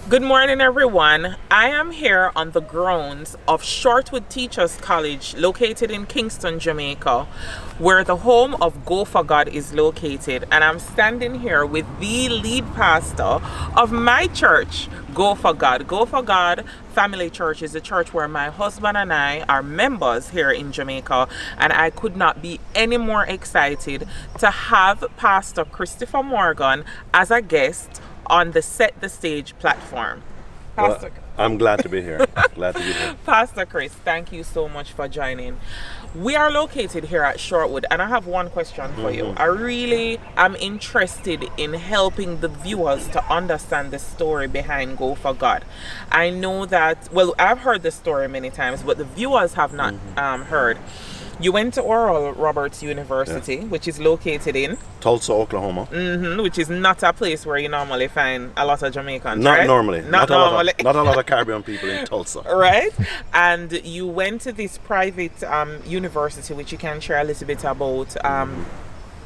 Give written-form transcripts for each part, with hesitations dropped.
Good morning, everyone. I am here on the grounds of Shortwood Teachers College, located in Kingston, Jamaica, where the home of Go for God is located. And I'm standing here with the lead pastor of my church, Go for God. Go for God Family Church is a church where my husband and I are members here in Jamaica. And I could not be any more excited to have Pastor Christopher Morgan as a guest on the Set the Stage platform. Pastor, I'm glad to be here. Glad to be here. Pastor Chris, thank you so much for joining. We are located here at Shortwood, and I have one question for you. I really am interested in helping the viewers to understand the story behind Go for God. I know that, well, I've heard the story many times, but the viewers have not heard. You went to Oral Roberts University, which is located in Tulsa, Oklahoma. Which is not a place where you normally find a lot of Jamaicans, Not right? normally. Not normally. Not a lot of Caribbean people in Tulsa. Right? And you went to this private university, which you can share a little bit about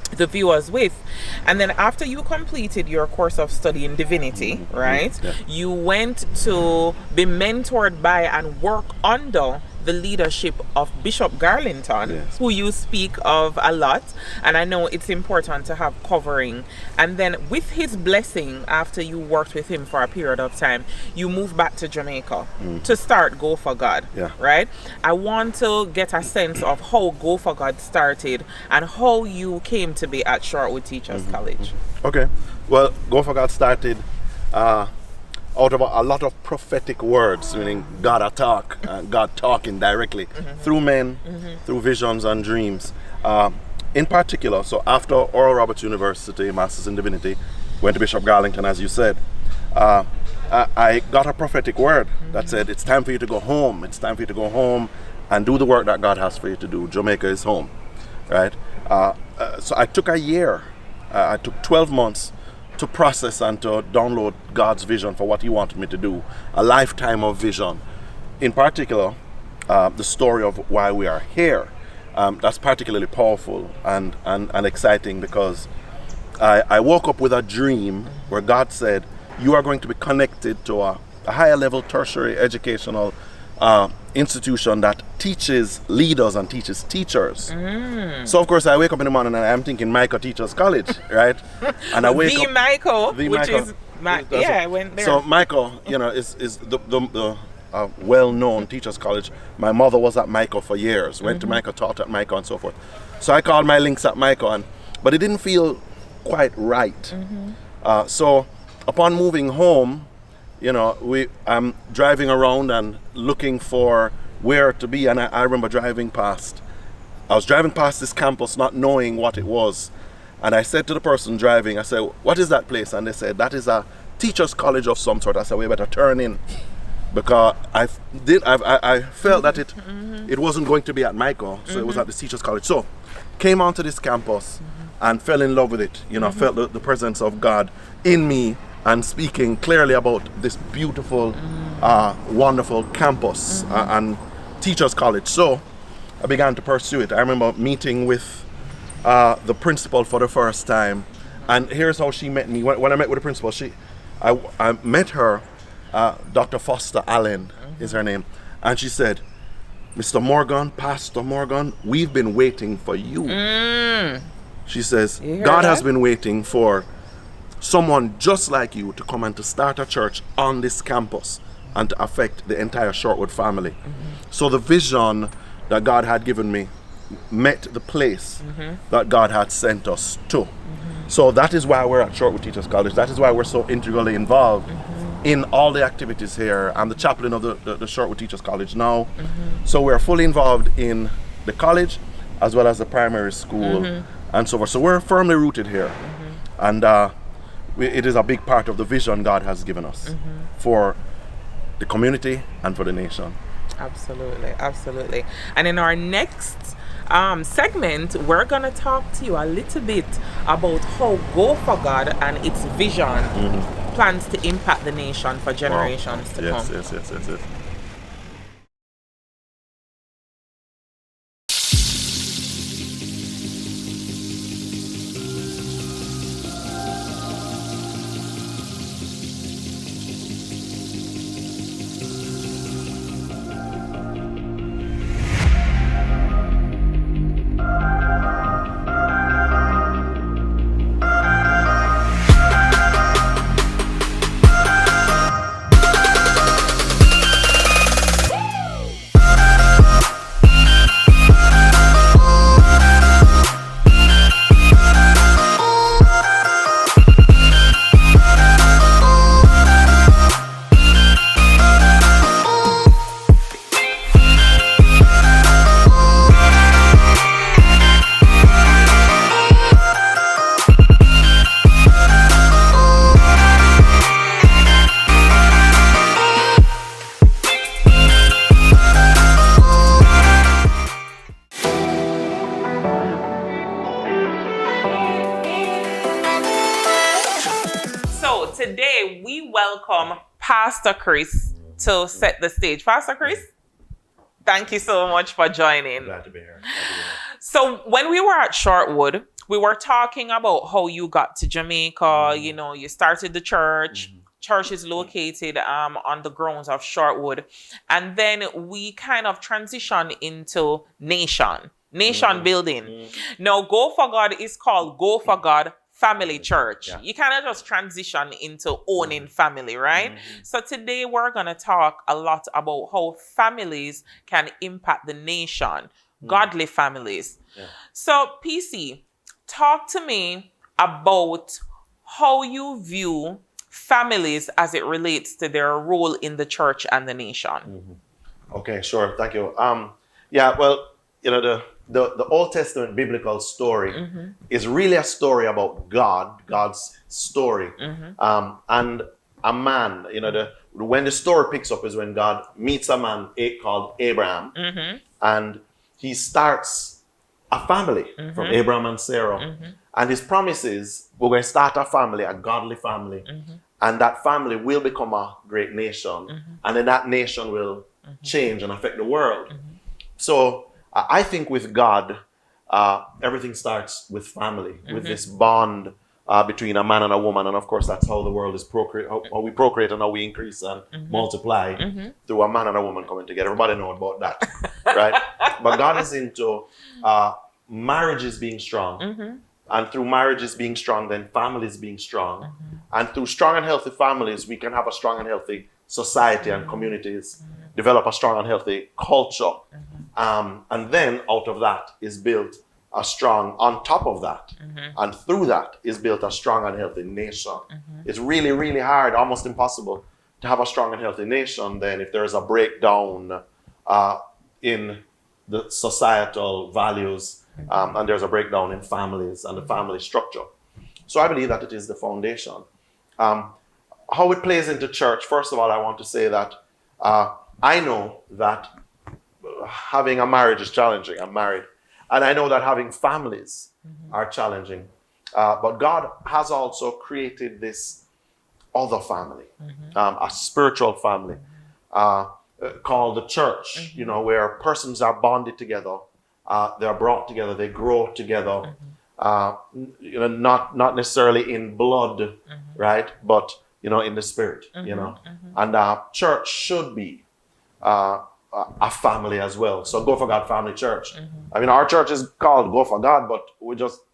the viewers with. And then after you completed your course of study in divinity, right? Yeah. You went to be mentored by and work under the leadership of Bishop Garlington, Yes. who you speak of a lot, and I know it's important to have covering. And then with his blessing, after you worked with him for a period of time, you moved back to Jamaica to start Go for God. Yeah. Right? I want to get a sense of how Go for God started and how you came to be at Shortwood Teachers College. Okay. Well, Go for God started out of a lot of prophetic words, meaning God attack, God talking directly through men, through visions and dreams. In particular, so after Oral Roberts University, Masters in Divinity, went to Bishop Garlington, as you said, I got a prophetic word that said, it's time for you to go home. It's time for you to go home and do the work that God has for you to do. Jamaica is home, right? So I took a year. I took 12 months to process and to download God's vision for what He wanted me to do, a lifetime of vision. In particular, the story of why we are here. That's particularly powerful and exciting because I woke up with a dream where God said, you are going to be connected to a higher level tertiary educational institution that teaches leaders and teaches teachers. So of course I wake up in the morning and I'm thinking Micah Teachers College, right? And I wake up Michael, the which Michael. is I went there. So Michael, is the well-known teachers college. My mother was at Michael for years. Went to Michael, taught at Michael, and so forth. So I called my links at Michael, but it didn't feel quite right. So upon moving home, I'm driving around and looking for where to be, and I remember I was driving past this campus not knowing what it was, and I said to the person driving, I said, what is that place? And they said, that is a teacher's college of some sort. I said, we better turn in, because I felt that it wasn't going to be at Michael, so it was at the teachers college. So came onto this campus and fell in love with it, felt the presence of God in me and speaking clearly about this beautiful, wonderful campus and teachers college. So I began to pursue it. I remember meeting with the principal for the first time, and here's how she met me. When I met with the principal, I met her, Dr. Foster Allen is her name, and she said, Mr. Morgan, Pastor Morgan, we've been waiting for you. She says, God has been waiting for someone just like you to come and to start a church on this campus and to affect the entire Shortwood family. So the vision that God had given me met the place that God had sent us to. So that is why we're at Shortwood Teachers College. That is why we're so integrally involved in all the activities here. I'm the chaplain of the Shortwood Teachers College now. So we're fully involved in the college as well as the primary school and so forth. So we're firmly rooted here. And it is a big part of the vision God has given us for the community and for the nation. Absolutely, absolutely. And in our next segment, we're going to talk to you a little bit about how Go for God and its vision plans to impact the nation for generations to come. Yes. today we welcome Pastor Chris to set the stage. Pastor Chris, thank you so much for joining. Glad to be here. So when we were at Shortwood, we were talking about how you got to Jamaica. You know, you started the church. Church is located on the grounds of Shortwood. And then we kind of transitioned into nation building. Now, Go for God is called Go for God Family Church. Yeah. You kind of just transition into owning family, right? So today we're going to talk a lot about how families can impact the nation, godly families. Yeah. So, PC, talk to me about how you view families as it relates to their role in the church and the nation. Okay, sure. Thank you. Yeah, well, you know, the Old Testament biblical story is really a story about God's story. And a man, you know, when the story picks up is when God meets a man called Abraham, and he starts a family from Abraham and Sarah. And his promise is, we're going to start a family, a godly family. And that family will become a great nation. And then that nation will change and affect the world. So I think with God, everything starts with family, with this bond between a man and a woman. And of course, that's how the world is how we procreate and how we increase and multiply through a man and a woman coming together. Everybody knows about that, right? But God is into marriages being strong. And through marriages being strong, then families being strong. And through strong and healthy families, we can have a strong and healthy society and communities, develop a strong and healthy culture. And then out of that is built a strong, on top of that, and through that is built a strong and healthy nation. It's really, really hard, almost impossible to have a strong and healthy nation then if there is a breakdown in the societal values and there's a breakdown in families and the family structure. So I believe that it is the foundation. How it plays into church, first of all, I want to say that I know that having a marriage is challenging. I'm married. And I know that having families are challenging. But God has also created this other family, a spiritual family called the church, you know, where persons are bonded together. They're brought together, they grow together, you know, not necessarily in blood, right? But, you know, in the spirit, you know. And church should be a family as well. So Go for God Family Church. I mean, our church is called Go for God, but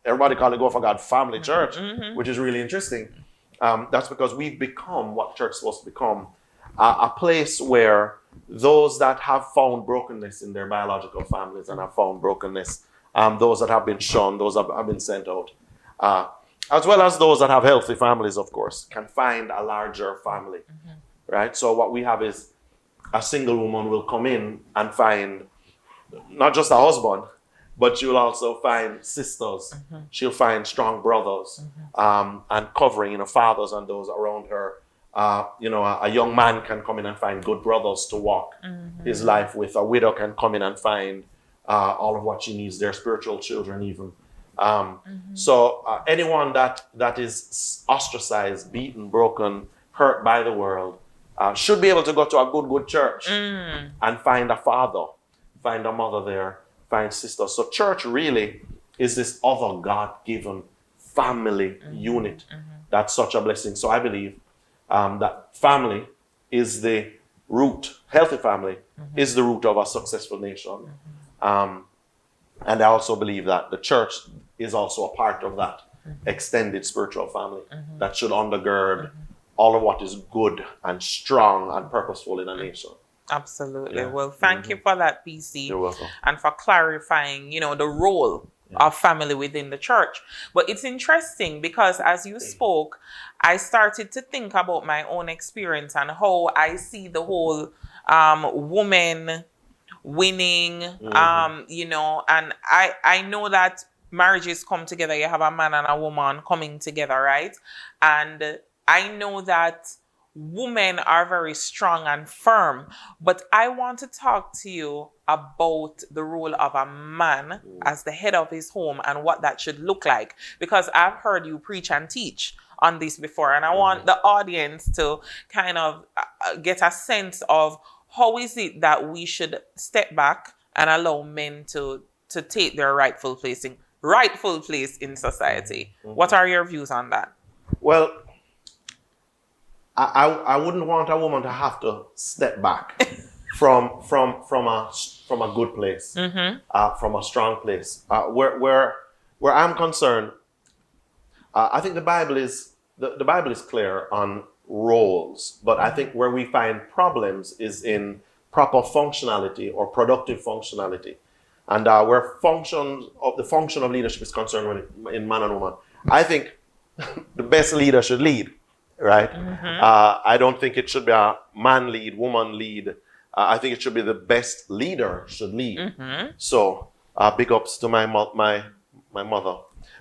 everybody call it Go for God Family Church, which is really interesting. That's because we've become what church is supposed to become, a place where those that have found brokenness in their biological families and have found brokenness, those that have been shunned, those that have been sent out, as well as those that have healthy families, of course, can find a larger family, right? So what we have is a single woman will come in and find not just a husband, but she will also find sisters. She'll find strong brothers, and covering, you know, fathers and those around her. You know, a young man can come in and find good brothers to walk his life with. A widow can come in and find all of what she needs, their spiritual children even. So anyone that is ostracized, beaten, broken, hurt by the world, should be able to go to a good church and find a father, find a mother there, find sisters. So church really is this other God-given family unit. That's such a blessing. So I believe that family is the root, healthy family is the root of a successful nation. And I also believe that the church is also a part of that extended spiritual family that should undergird all of what is good and strong and purposeful in a nation. Absolutely. Yeah. Well, thank you for that, PC. You're welcome. And for clarifying, you know, the role of family within the church. But it's interesting because as you spoke, I started to think about my own experience and how I see the whole woman winning, you know, and I know that marriages come together. You have a man and a woman coming together, right? And I know that women are very strong and firm, but I want to talk to you about the role of a man as the head of his home and what that should look like, because I've heard you preach and teach on this before, and I want the audience to kind of get a sense of how is it that we should step back and allow men to take their rightful place in society. What are your views on that? Well, I wouldn't want a woman to have to step back from a good place, from a strong place. Where I'm concerned, I think the Bible is clear on roles, but I think where we find problems is in proper functionality or productive functionality, and where the function of leadership is concerned in man and woman. I think the best leader should lead, right? I don't think it should be a man lead, woman lead. I think it should be the best leader should lead. So big ups to my mother,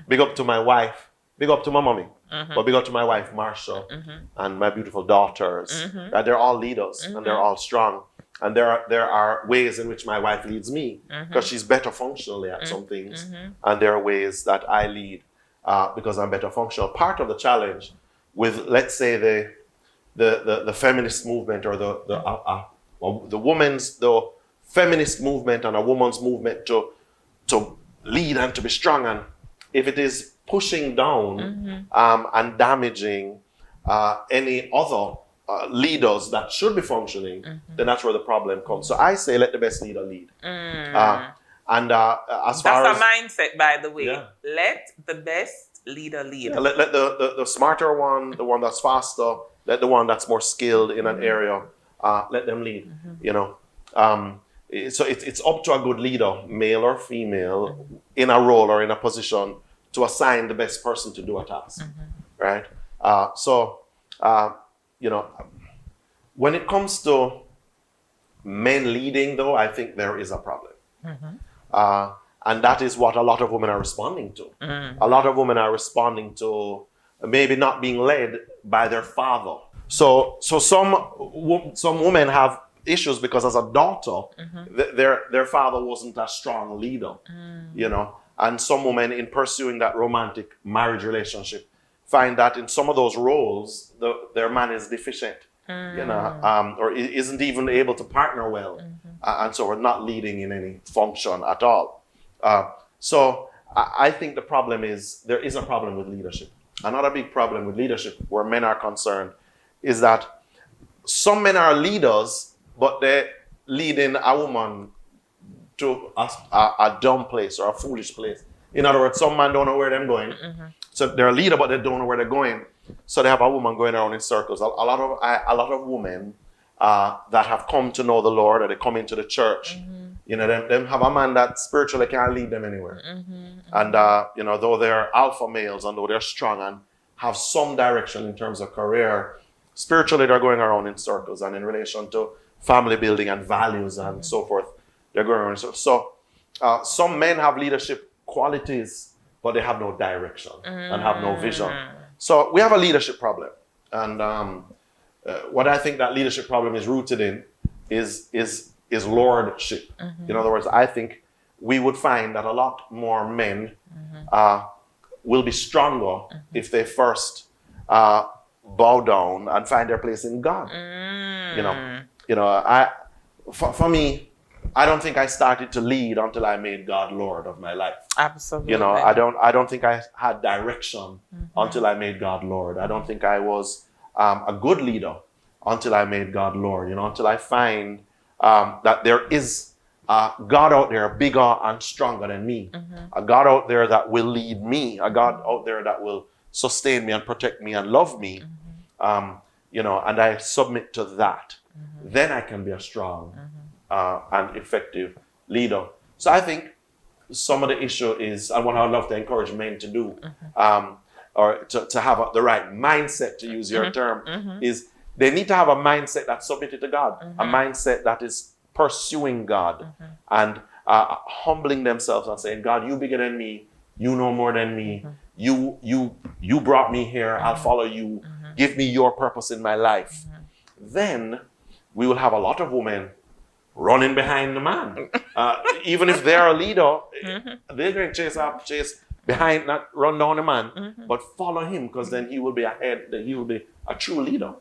big up to my wife, big up to my mommy, but big up to my wife Marsha and my beautiful daughters. They're all leaders and they're all strong. And there are ways in which my wife leads me because she's better functionally at some things, and there are ways that I lead because I'm better functional. Part of the challenge with, let's say, the feminist movement or the feminist movement and a woman's movement to lead and to be strong, and if it is pushing down and damaging any other leaders that should be functioning, then that's where the problem comes. So I say let the best leader lead. And as far as... That's a mindset, by the way. Yeah. Let the best leader lead. Yeah, let the smarter one, the one that's faster, let the one that's more skilled in an area, let them lead. You know, so it's up to a good leader, male or female, in a role or in a position, to assign the best person to do a task, right? You know, when it comes to men leading, though, I think there is a problem. And that is what a lot of women are responding to. A lot of women are responding to maybe not being led by their father. So some women have issues because as a daughter, their father wasn't a strong leader, you know. And some women, in pursuing that romantic marriage relationship, find that in some of those roles, their man is deficient, you know, or isn't even able to partner well, and so we're not leading in any function at all. So I think the problem is there is a problem with leadership. Another big problem with leadership, where men are concerned, is that some men are leaders, but they're leading a woman to a dumb place or a foolish place. In other words, some men don't know where they're going. So they're a leader, but they don't know where they're going. So they have a woman going around in circles. A lot of women that have come to know the Lord, or they come into the church, you know, them have a man that spiritually can't lead them anywhere. And, you know, though they're alpha males and though they're strong and have some direction in terms of career, spiritually they're going around in circles, and in relation to family building and values and so forth, they're going around in circles. So some men have leadership qualities, but they have no direction and have no vision. So we have a leadership problem. And what I think that leadership problem is rooted in is lordship. In other words, I think we would find that a lot more men will be stronger if they first bow down and find their place in God. You know, for me, I don't think I started to lead until I made God Lord of my life. Absolutely. You know, I don't think I had direction until I made God Lord. I don't think I was a good leader until I made God Lord. You know, until I find that there is a God out there bigger and stronger than me. A God out there that will lead me. A God out there that will sustain me and protect me and love me. You know, and I submit to that. Then I can be a strong and effective leader. So I think some of the issue is, and what I would love to encourage men to do, or to have the right mindset, to use your term, is they need to have a mindset that's submitted to God, a mindset that is pursuing God and humbling themselves and saying, God, you bigger than me, you know more than me, you brought me here, I'll follow you, give me your purpose in my life. Then we will have a lot of women running behind the man. Even if they're a leader, they're going to chase behind, not run down a man, but follow him, because then he will be ahead, he will be a true leader,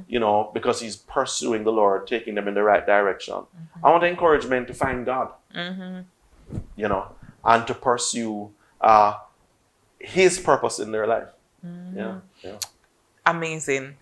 you know, because he's pursuing the Lord, taking them in the right direction. I want to encourage men to find God, you know, and to pursue his purpose in their life. Yeah. Amazing.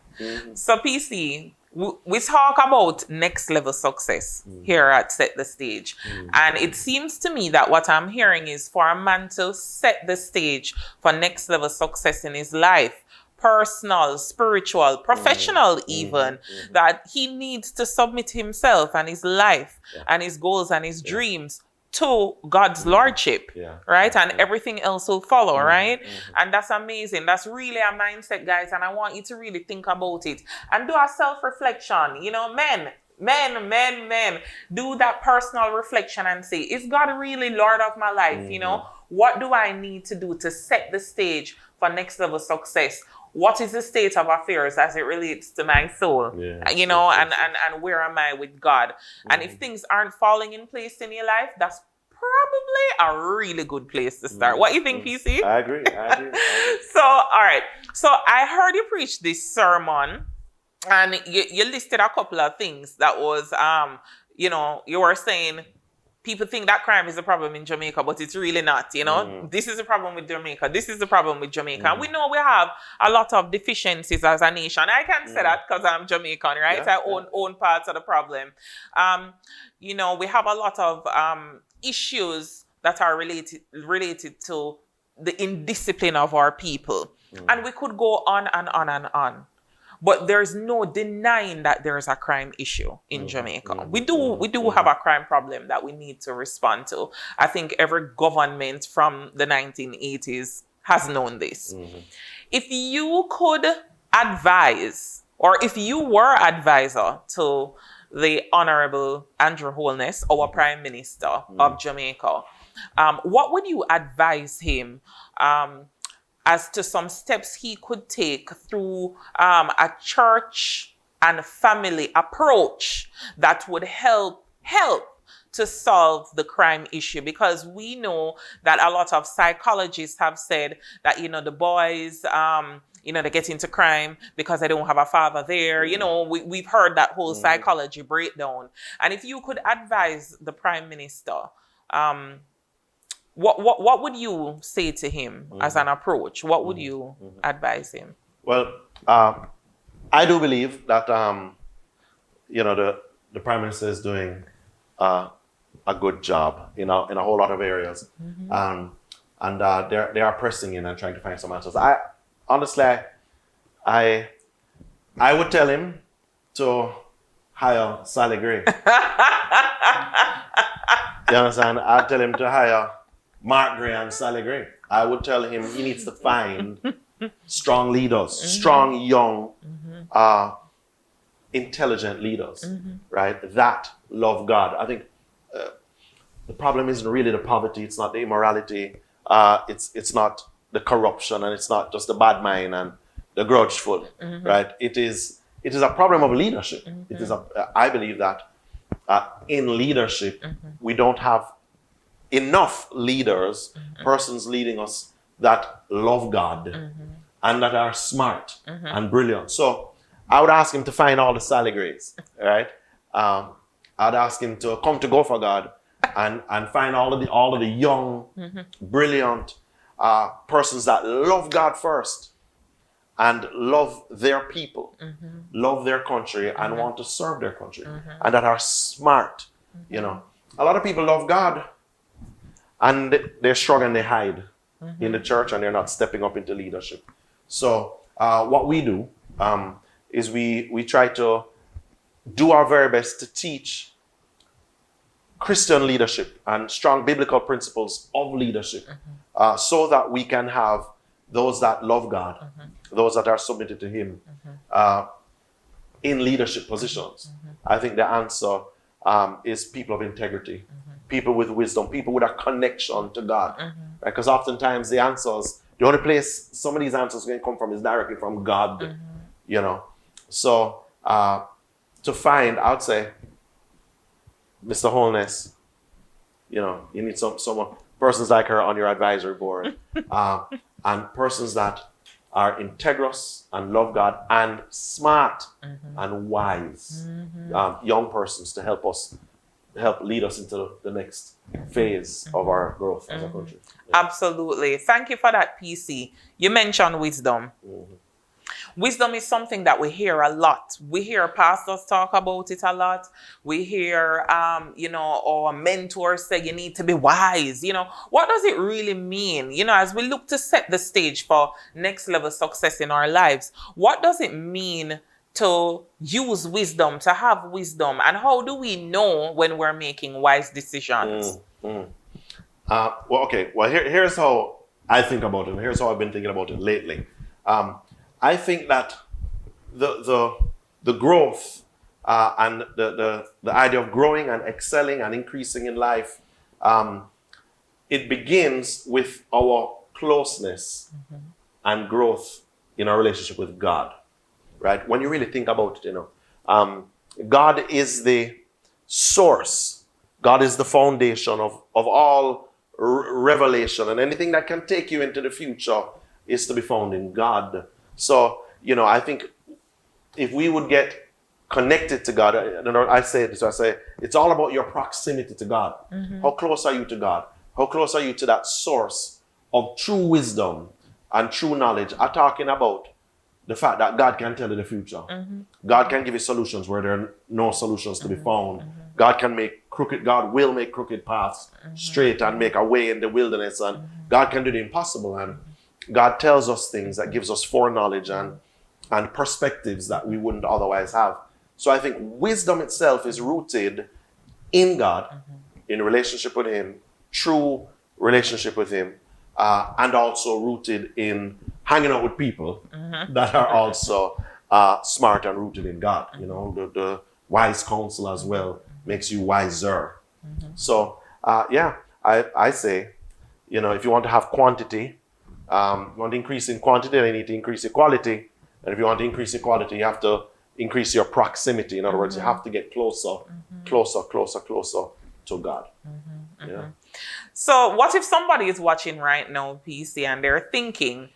So PC, we talk about next level success here at Set the Stage. And it seems to me that what I'm hearing is for a man to set the stage for next level success in his life, personal, spiritual, professional even, that he needs to submit himself and his life and his goals and his dreams to God's lordship, right? And everything else will follow, right? And that's amazing. That's really a mindset, guys. And I want you to really think about it and do a self-reflection. You know, men, do that personal reflection and say, is God really Lord of my life? You know, what do I need to do to set the stage for next level success? What is the state of affairs as it relates to my soul? You know, and where am I with God? And if things aren't falling in place in your life, that's probably a really good place to start. What do you think, PC? I agree. So, all right. So I heard you preach this sermon, and you listed a couple of things that was, you know, you were saying people think that crime is a problem in Jamaica, but it's really not, you know. This is a problem with Jamaica. This is the problem with Jamaica. And we know we have a lot of deficiencies as a nation. I can say that because I'm Jamaican, right? I own parts of the problem. You know, we have a lot of issues that are related to the indiscipline of our people. And we could go on and on and on. But there's no denying that there's a crime issue in Jamaica. We do have a crime problem that we need to respond to. I think every government from the 1980s has known this. If you could advise, or if you were advisor to the Honorable Andrew Holness, our Prime Minister of Jamaica, what would you advise him as to some steps he could take through a church and family approach that would help to solve the crime issue? Because we know that a lot of psychologists have said that, you know, the boys, you know, they get into crime because they don't have a father there. You know, we've heard that whole psychology breakdown. And if you could advise the Prime Minister, what would you say to him as an approach? What would you advise him? Well, I do believe that you know, the Prime Minister is doing a good job, you know, in a whole lot of areas, and they are pressing in and trying to find some answers. Honestly, I would tell him to hire Sally Gray. You understand? I'd tell him to hire Mark Gray and Sally Gray. I would tell him he needs to find strong leaders, strong, young, intelligent leaders, right? That love God. I think the problem isn't really the poverty. It's not the immorality. It's not the corruption, and it's not just the bad mind and the grudgeful, right? It is a problem of leadership. It is I believe that in leadership, we don't have enough leaders, persons leading us that love God and that are smart and brilliant. So I would ask him to find all the Sally Grays, right? I'd ask him to come to Go for God and find all of the young, brilliant persons that love God first and love their people, love their country, and want to serve their country, and that are smart. You know, a lot of people love God, and they're strong and they hide in the church, and they're not stepping up into leadership. So what we do is we try to do our very best to teach Christian leadership and strong biblical principles of leadership, so that we can have those that love God, those that are submitted to Him, in leadership positions. I think the answer is people of integrity, people with wisdom, people with a connection to God. Right? Because oftentimes the only place some of these answers can come from is directly from God. You know, so to find, I would say, Mr. Holness, you know, you need someone persons like her on your advisory board, and persons that are integrous and love God and smart and wise young persons to help lead us into the next phase of our growth as a country. Yeah. Absolutely. Thank you for that, PC. You mentioned wisdom. Wisdom is something that we hear a lot. We hear pastors talk about it a lot. We hear, our mentors say you need to be wise. What does it really mean? As we look to set the stage for next level success in our lives, what does it mean to use wisdom, to have wisdom? And how do we know when we're making wise decisions? Here's how I think about it. And here's how I've been thinking about it lately. I think that the growth and the idea of growing and excelling and increasing in life, it begins with our closeness and growth in our relationship with God, right? When you really think about it, God is the source. God is the foundation of all revelation, and anything that can take you into the future is to be found in God. So, I think if we would get connected to God, I say it's all about your proximity to God. How close are you to God? How close are you to that source of true wisdom and true knowledge? I'm talking about the fact that God can tell you the future. God can give you solutions where there are no solutions to be found. God will make crooked paths straight and make a way in the wilderness. And God can do the impossible. And God tells us things that gives us foreknowledge and perspectives that we wouldn't otherwise have. So I think wisdom itself is rooted in God, in relationship with Him, true relationship with Him, and also rooted in hanging out with people that are also smart and rooted in God. The wise counsel as well makes you wiser. So, I say, if you want to have quantity, you want to increase in quantity, then you need to increase in quality. And if you want to increase in quality, you have to increase your proximity. In other words, you have to get closer to God. Yeah. So what if somebody is watching right now, PC, and they're thinking,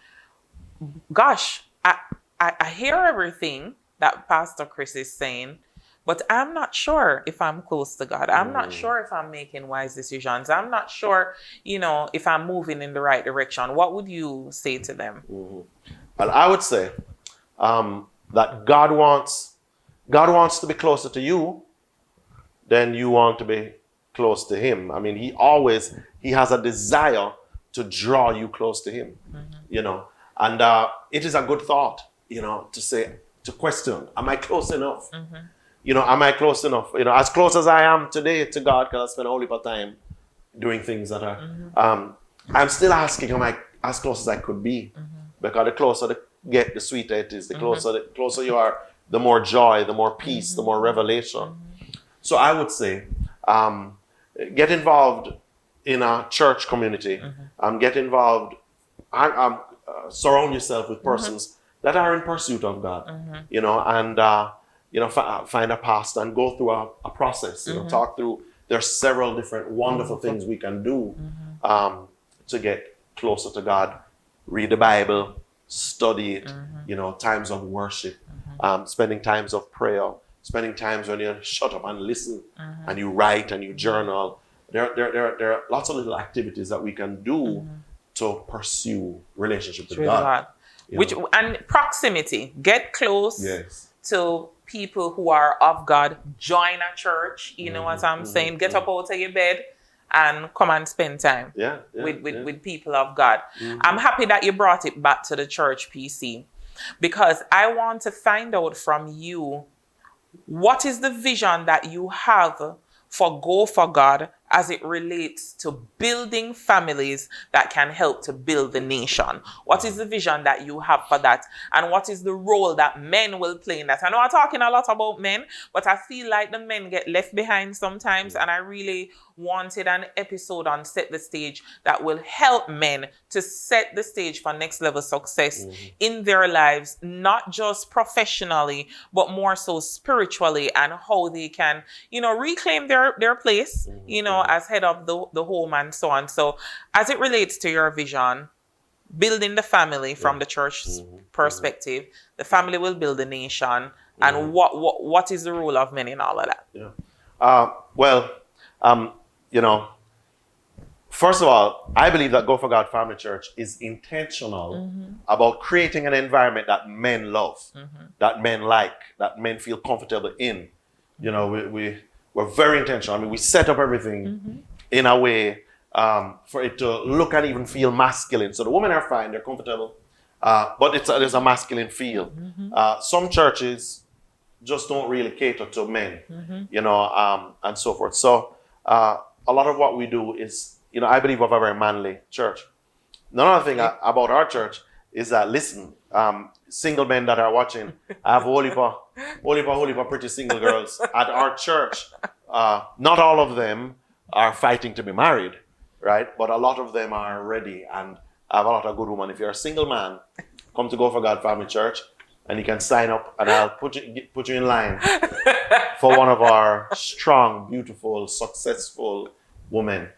gosh, I hear everything that Pastor Chris is saying, but I'm not sure if I'm close to God. I'm not sure if I'm making wise decisions. I'm not sure, if I'm moving in the right direction. What would you say to them? Well, I would say that God wants to be closer to you than you want to be close to Him. I mean, He has a desire to draw you close to Him, and it is a good thought, to question, am I close enough? Am I close enough? As close as I am today to God, because I spend a whole heap of time doing things that are, I'm still asking, am I as close as I could be? Because the closer to get, the sweeter it is. The closer you are, the more joy, the more peace, the more revelation. So I would say, get involved in a church community. Get involved, surround yourself with persons that are in pursuit of God, and find a pastor and go through a process, talk through. There's several different wonderful things we can do to get closer to God. Read the Bible, study it, times of worship, spending times of prayer, spending times when you shut up and listen and you write and you journal. There are lots of little activities that we can do to pursue relationship with God. And proximity. Get close to people who are of God. Join a church. You know what I'm saying? Get up out of your bed and come and spend time with people of God. I'm happy that you brought it back to the church, PC, because I want to find out from you, what is the vision that you have for Go for God as it relates to building families that can help to build the nation? What is the vision that you have for that? And what is the role that men will play in that? I know I'm talking a lot about men, but I feel like the men get left behind sometimes, and I really wanted an episode on Set the Stage that will help men to set the stage for next level success in their lives, not just professionally, but more so spiritually, and how they can, reclaim their place, know, as head of the home and so on. So as it relates to your vision, building the family from the church's perspective, the family will build the nation. And what is the role of men in all of that? Yeah. Well, you know, first of all, I believe that Go for God Family Church is intentional about creating an environment that men love, that men like, that men feel comfortable in. You know, we're very intentional. I mean, we set up everything in a way for it to look and even feel masculine. So the women are fine, they're comfortable, but there's a masculine feel. Some churches just don't really cater to men, you know, and so forth. So a lot of what we do is, you know, I believe we have a very manly church. Another thing about our church is that, listen, single men that are watching, I have a whole heap of pretty single girls at our church. Not all of them are fighting to be married, right? But a lot of them are ready, and I have a lot of good women. If you're a single man, come to Go for God Family Church, and you can sign up, and I'll put you in line for one of our strong, beautiful, successful women.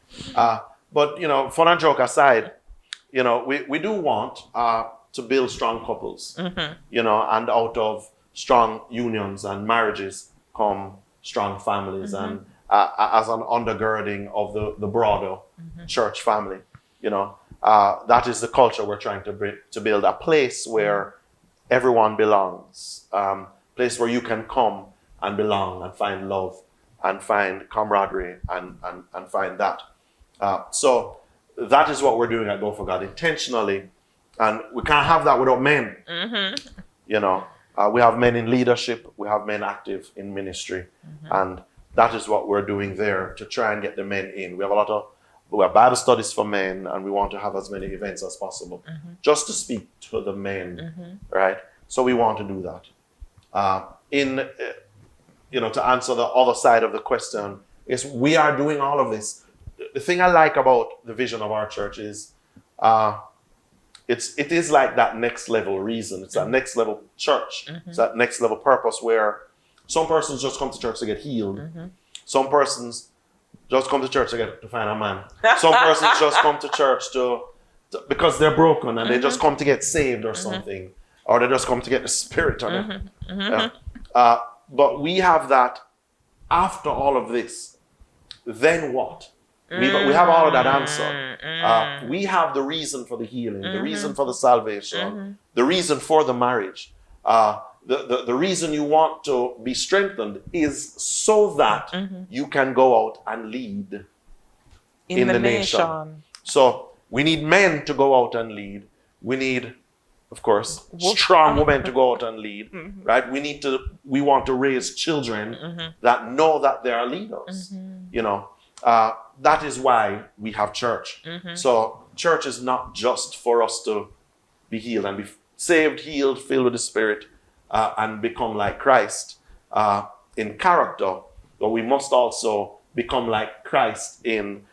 But, you know, fun and joke aside, you know, we do want to build strong couples, you know, and out of strong unions and marriages come strong families, and as an undergirding of the broader church family, you know, that is the culture we're trying to build, a place where everyone belongs, place where you can come and belong and find love and find camaraderie and find that. So that is what we're doing at Go for God intentionally, and we can't have that without men. You know, we have men in leadership, we have men active in ministry, and that is what we're doing there to try and get the men in. We have Bible studies for men, and we want to have as many events as possible just to speak to the men, right? So we want to do that. You know, to answer the other side of the question, is we are doing all of this. The thing I like about the vision of our church is it is like that next level reason. It's that next level church. It's that next level purpose where some persons just come to church to get healed. Some persons just come to church to find a man. Some persons just come to church to because they're broken, and they just come to get saved or something, or they just come to get the Spirit on it. Yeah. But we have that after all of this. Then what? We have all of that answer. We have the reason for the healing, the reason for the salvation, the reason for the marriage. The reason you want to be strengthened is so that you can go out and lead in the nation. So we need men to go out and lead. We need, of course, strong women to go out and lead, right? We want to raise children that know that they are leaders, you know. That is why we have church. So church is not just for us to be healed and be saved, healed, filled with the Spirit, and become like Christ in character, but we must also become like Christ in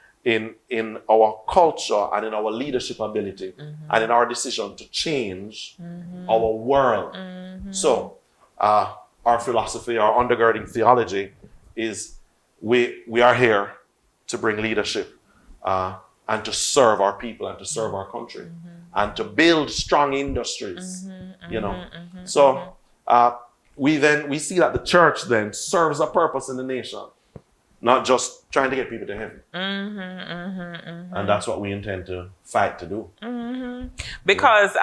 our culture and in our leadership ability and in our decision to change our world. So our philosophy, our undergirding theology is we are here to bring leadership and to serve our people and to serve our country and to build strong industries, you know. So we see that the church then serves a purpose in the nation, not just trying to get people to heaven. And that's what we intend to fight to do. Because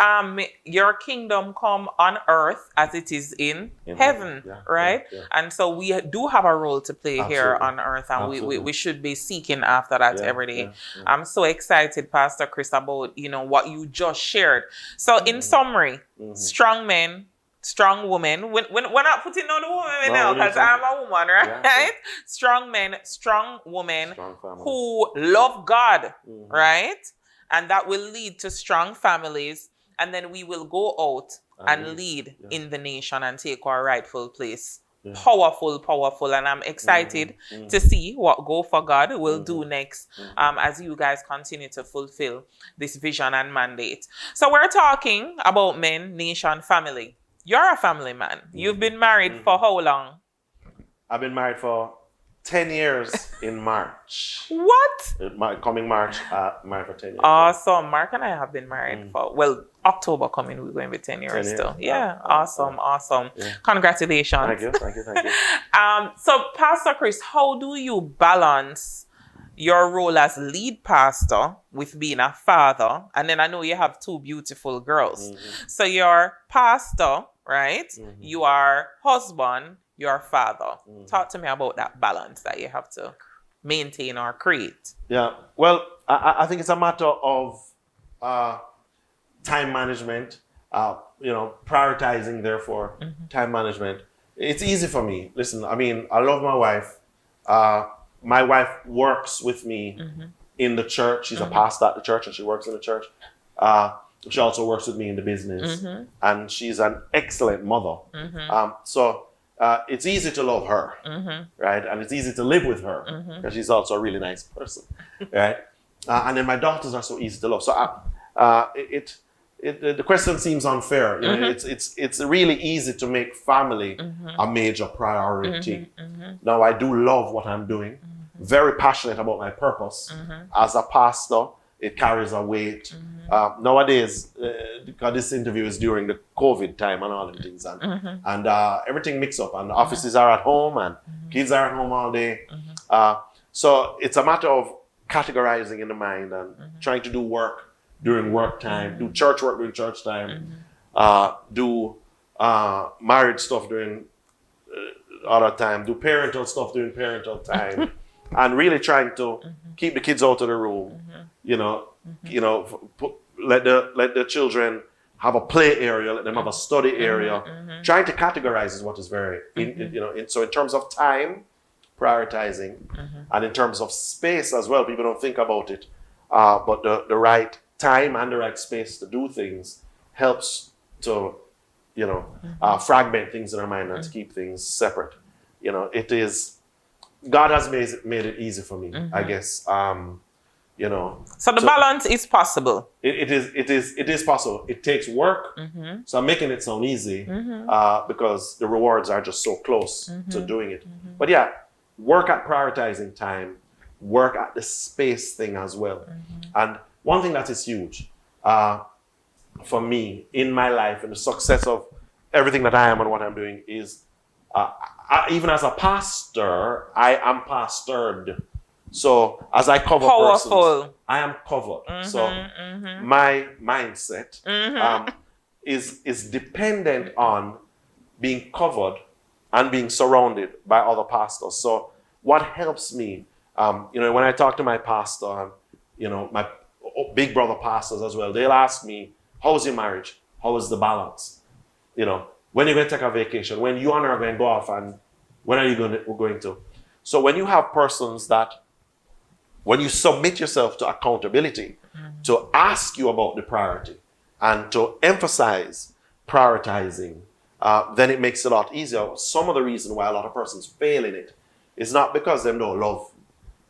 your kingdom come on earth as it is in heaven, right? And so we do have a role to play here on earth, and we should be seeking after that every day. I'm so excited, Pastor Chris, about, you know, what you just shared. So in summary, strong men, strong women. We're not putting on the women now, because I'm a woman, right? Strong men, strong women who love God, right? And that will lead to strong families. And then we will go out and lead in the nation and take our rightful place. Powerful. And I'm excited to see what Go for God will do next as you guys continue to fulfill this vision and mandate. So we're talking about men, nation, family. You're a family man. You've been married for how long? I've been married for 10 years in March. What? Coming March, married for 10 years. Awesome. Mark and I have been married for, well, October coming, we're going to be 10 years 10 years. still. Yeah. Awesome. Yeah. Congratulations. Thank you. So, Pastor Chris, how do you balance your role as lead pastor with being a father? And then I know you have 2 beautiful girls. So, you're pastor, right? You are husband, you're father. Talk to me about that balance that you have to maintain or create. Yeah. Well, I think it's a matter of time management, prioritizing, therefore, time management. It's easy for me. Listen, I mean, I love my wife. My wife works with me in the church. She's a pastor at the church, and she works in the church. She also works with me in the business, and she's an excellent mother. So it's easy to love her, right? And it's easy to live with her because she's also a really nice person, right? And then my daughters are so easy to love. So the question seems unfair. You know, it's really easy to make family a major priority. Now, I do love what I'm doing. Very passionate about my purpose. As a pastor, it carries a weight. Nowadays, because this interview is during the COVID time and all the things, and everything mixed up, and the offices are at home, and kids are at home all day. So it's a matter of categorizing in the mind and trying to do work during work time, do church work during church time, do marriage stuff during other time, do parental stuff during parental time, and really trying to keep the kids out of the room. Let the children have a play area, let them have a study area. Trying to categorize is what is very, so in terms of time, prioritizing, and in terms of space as well, people don't think about it, but the right time and the right space to do things helps to, fragment things in our mind and to keep things separate. God has made it easy for me, I guess. So the balance is possible. It is possible. It takes work. So I'm making it sound easy because the rewards are just so close to doing it. But yeah, work at prioritizing time, work at the space thing as well. And one thing that is huge for me in my life and the success of everything that I am and what I'm doing is even as a pastor, I am pastored. So as I cover persons, I am covered. So my mindset is dependent on being covered and being surrounded by other pastors. So what helps me, when I talk to my pastor, my big brother pastors as well, they'll ask me, how's your marriage? How is the balance? When you're going to take a vacation, when you and I are going to go off, and when are you going to? So when you have persons that, when you submit yourself to accountability, to ask you about the priority and to emphasize prioritizing, then it makes it a lot easier. Some of the reason why a lot of persons fail in it is not because they don't love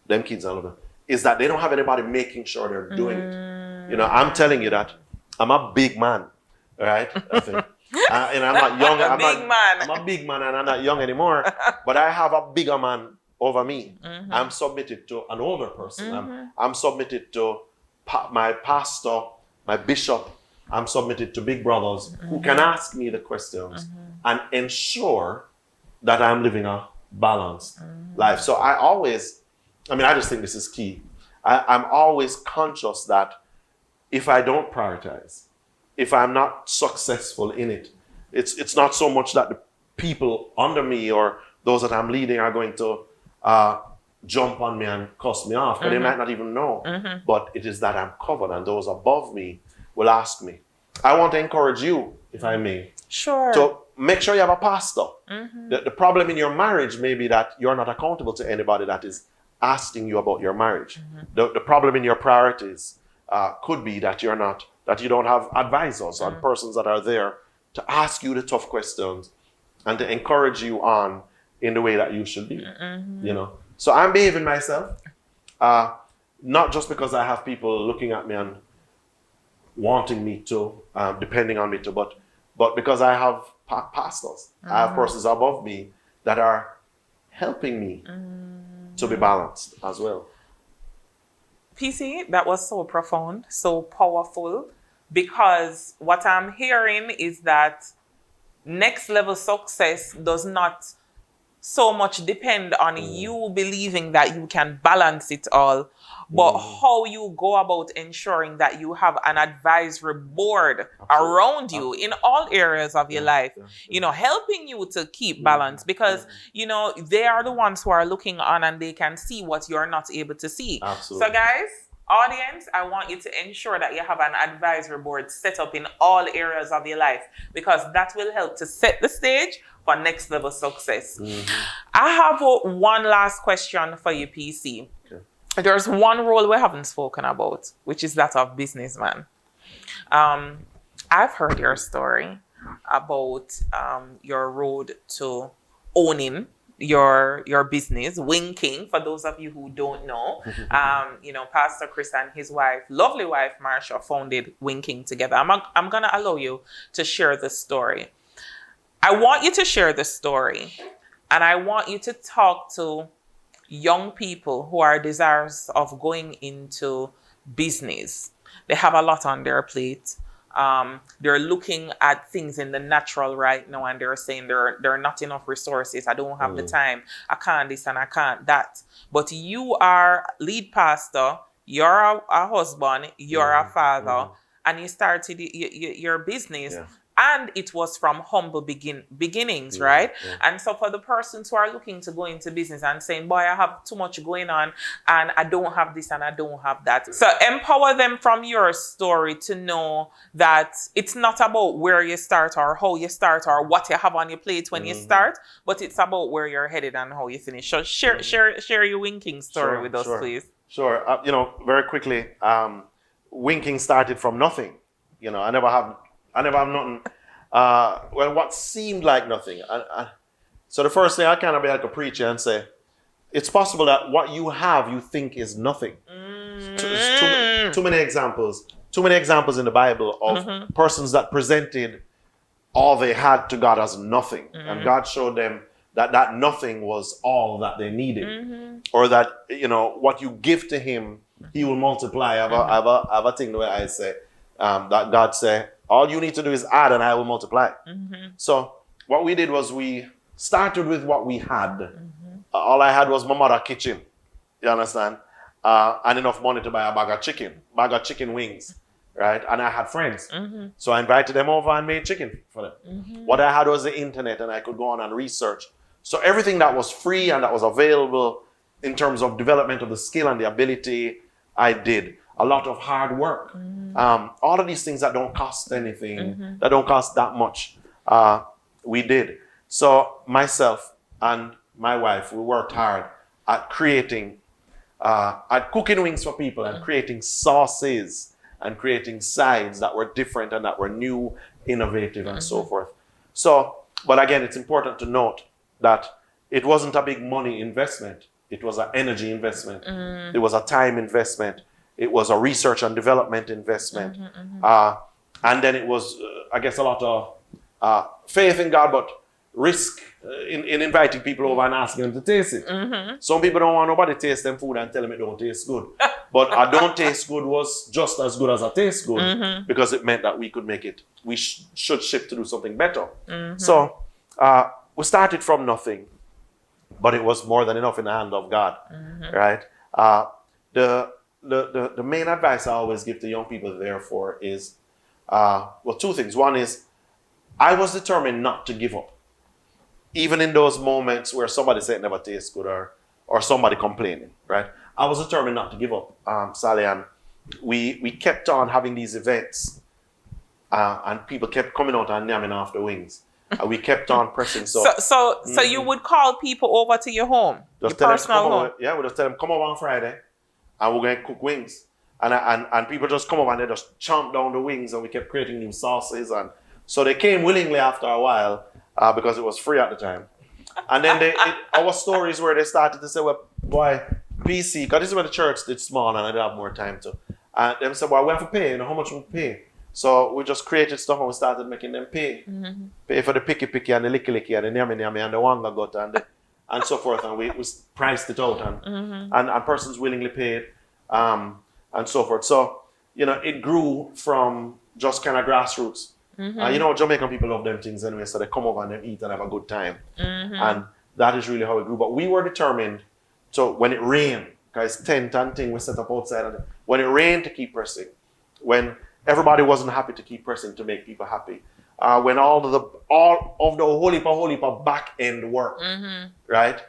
them kids and love them, is that they don't have anybody making sure they're doing it. I'm telling you that I'm a big man, right? I think. And I'm not young. I'm a big man and I'm not young anymore, but I have a bigger man over me. I'm submitted to an older person. I'm submitted to my pastor, my bishop. I'm submitted to big brothers who can ask me the questions and ensure that I'm living a balanced life. So I just think this is key. I'm always conscious that if I don't prioritize, if I'm not successful in it, it's not so much that the people under me or those that I'm leading are going to jump on me and cuss me off, but they might not even know. But it is that I'm covered, and those above me will ask me. I want to encourage you, if I may, to make sure you have a pastor. The problem in your marriage may be that you're not accountable to anybody that is asking you about your marriage. The problem in your priorities could be that you don't have advisors and persons that are there to ask you the tough questions and to encourage you on in the way that you should be. So I'm behaving myself, not just because I have people looking at me and wanting me to, depending on me to, but because I have pastors. I have persons above me that are helping me to be balanced as well. PC, that was so profound, so powerful, because what I'm hearing is that next level success does not so much depend on you believing that you can balance it all, but how you go about ensuring that you have an advisory board around you in all areas of your life, helping you to keep balance, because they are the ones who are looking on and they can see what you're not able to see. Absolutely. So guys, audience, I want you to ensure that you have an advisory board set up in all areas of your life, because that will help to set the stage for next level success. I have one last question for you, PC. Okay. There's one role we haven't spoken about, which is that of businessman. I've heard your story about your road to owning your business, Wing King. For those of you who don't know, Pastor Chris and his wife, lovely wife Marsha, founded Wing King together. I'm gonna allow you to share the story. I want you to share the story, and I want you to talk to young people who are desirous of going into business. They have a lot on their plate. They're looking at things in the natural right now, and they're saying there are not enough resources. I don't have the time. I can't this and I can't that. But you are lead pastor. You're a husband. You're a father, and you started your business. Yeah. And it was from humble beginnings, right? Yeah. And so for the persons who are looking to go into business and saying, boy, I have too much going on and I don't have this and I don't have that. So empower them from your story to know that it's not about where you start or how you start or what you have on your plate when you start, but it's about where you're headed and how you finish. So share your Wing King story with us, please. Sure. Very quickly, Wing King started from nothing. I never have nothing. What seemed like nothing. So the first thing I kind of be like a preacher and say, it's possible that what you have, you think is nothing. Too many examples in the Bible of persons that presented all they had to God as nothing. And God showed them that nothing was all that they needed. Or that, what you give to him, he will multiply. I have a thing the way I say, that God said, all you need to do is add and I will multiply. So what we did was we started with what we had. All I had was my mother's kitchen. You understand? And enough money to buy a bag of chicken wings. Right? And I had friends. So I invited them over and made chicken for them. What I had was the internet and I could go on and research. So everything that was free and that was available in terms of development of the skill and the ability, I did. A lot of hard work. All of these things that don't cost anything, that don't cost that much, we did. So myself and my wife, we worked hard at creating, at cooking wings for people and creating sauces and creating sides that were different and that were new, innovative and so forth. So, but again, it's important to note that it wasn't a big money investment. It was an energy investment. It was a time investment. It was a research and development investment. And then it was, I guess, a lot of faith in God, but risk in inviting people over and asking them to taste it. Some people don't want nobody to taste them food and tell them it don't taste good. But a don't taste good was just as good as a taste good because it meant that we could make it. We should shift to do something better. So we started from nothing, but it was more than enough in the hand of God, right? The main advice I always give to young people, therefore, is, two things. One is, I was determined not to give up. Even in those moments where somebody said it never tastes good or somebody complaining, right? I was determined not to give up, SallyAnn. We kept on having these events and people kept coming out and namming off the wings. We kept on pressing. So you would call people over to your home, just your personal home? Over, yeah, we just tell them, come over on Friday. And we're going to cook wings. And people just come up and they just chomp down the wings and we kept creating new sauces. And so they came willingly after a while because it was free at the time. And then our stories where they started to say, well, boy, PC, because this is when the church did small and I did have more time to. And they said, well, we have to pay, how much we pay? So we just created stuff and we started making them pay. Pay for the picky and the licky and the nyammy and the wanga gut and so forth, and we priced it out, and persons willingly paid, and so forth. So, you know, it grew from just kind of grassroots. You know, Jamaican people love them things anyway, so they come over and they eat and have a good time. And that is really how it grew. But we were determined to, when it rained, because tent and thing we set up outside, and when it rained, to keep pressing. When everybody wasn't happy, to keep pressing, to make people happy. When all of the whole heap of back end work, right?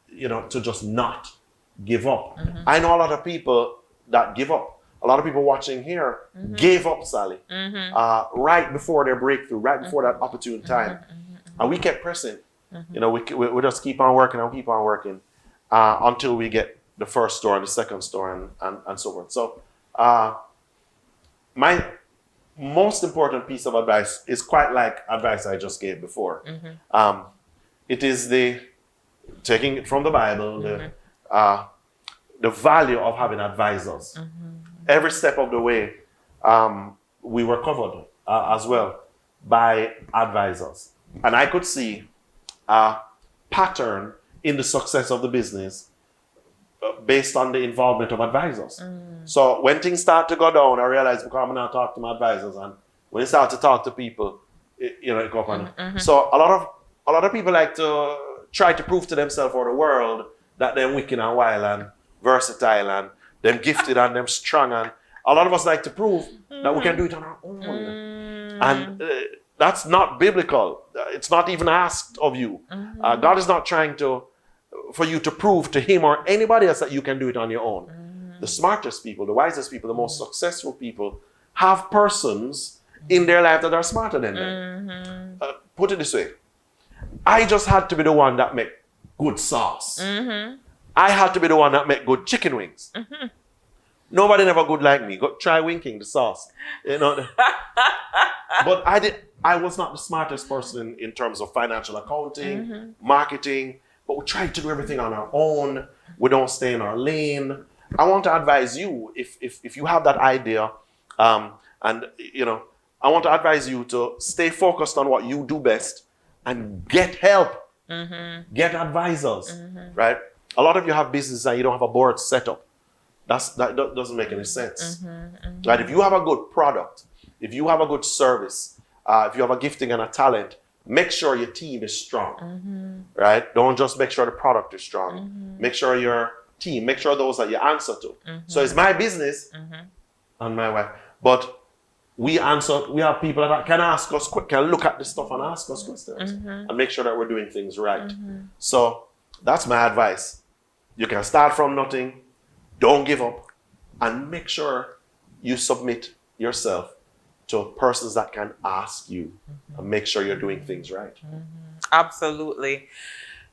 You know, to just not give up. I know a lot of people that give up. A lot of people watching here gave up, Sally, right before their breakthrough, right before that opportune time. And we kept pressing. You know, we just keep on working and keep on working until we get the first store and the second store and so forth. So my most important piece of advice is quite like advice I just gave before. It is taking it from the Bible, the value of having advisors. Every step of the way, we were covered as well by advisors. And I could see a pattern in the success of the business based on the involvement of advisors. So when things start to go down, I realized, because I'm not talking to my advisors, and when you start to talk to people, it go up and so a lot of people like to try to prove to themselves or the world that they're wicked and wild and versatile and them gifted and them strong, and a lot of us like to prove that we can do it on our own. And that's not biblical. It's not even asked of you. God is not trying for you to prove to him or anybody else that you can do it on your own. The smartest people, the wisest people, the most successful people have persons in their life that are smarter than them. Put it this way. I just had to be the one that make good sauce. I had to be the one that make good chicken wings. Nobody never good like me. Go try winking the sauce. You know. But I was not the smartest person in terms of financial accounting, marketing, but we tried to do everything on our own. We don't stay in our lane. I want to advise you, if you have that idea, and you know, I want to advise you to stay focused on what you do best and get help. Get advisors, right? A lot of you have business and you don't have a board set up. That doesn't make any sense. Right? If you have a good product, if you have a good service, if you have a gifting and a talent, make sure your team is strong. Right? Don't just make sure the product is strong. Make sure your team, make sure those that you answer to. So it's my business and my wife. But we have people that can ask us, can look at this stuff and ask us questions and make sure that we're doing things right. So that's my advice. You can start from nothing. Don't give up, and make sure you submit yourself to persons that can ask you and make sure you're doing things right. Absolutely.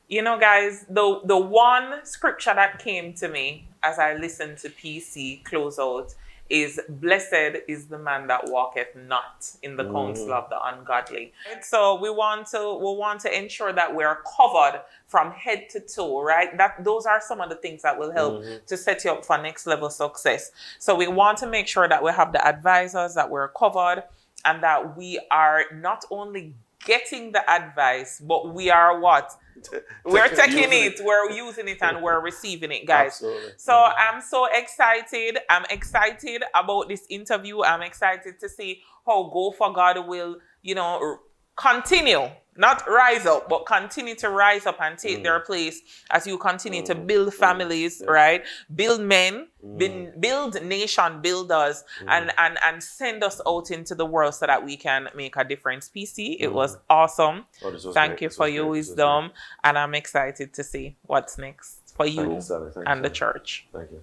You know, guys, the one scripture that came to me as I listened to PC close out is, blessed is the man that walketh not in the counsel of the ungodly. So we want to ensure that we're covered from head to toe, right? Those are some of the things that will help to set you up for next level success. So we want to make sure that we have the advisors, that we're covered, and that we are not only getting the advice, but we are what? We're taking it, we're using it, and we're receiving it, guys. Absolutely. So I'm so excited. I'm excited about this interview. I'm excited to see how Go for God will, you know, continue, not rise up, but continue to rise up and take their place as you continue to build families, right? Build men, build nation builders, and send us out into the world so that we can make a difference. PC, it was awesome. Thank you for your wisdom, and I'm excited to see what's next for you and the church. Thank you.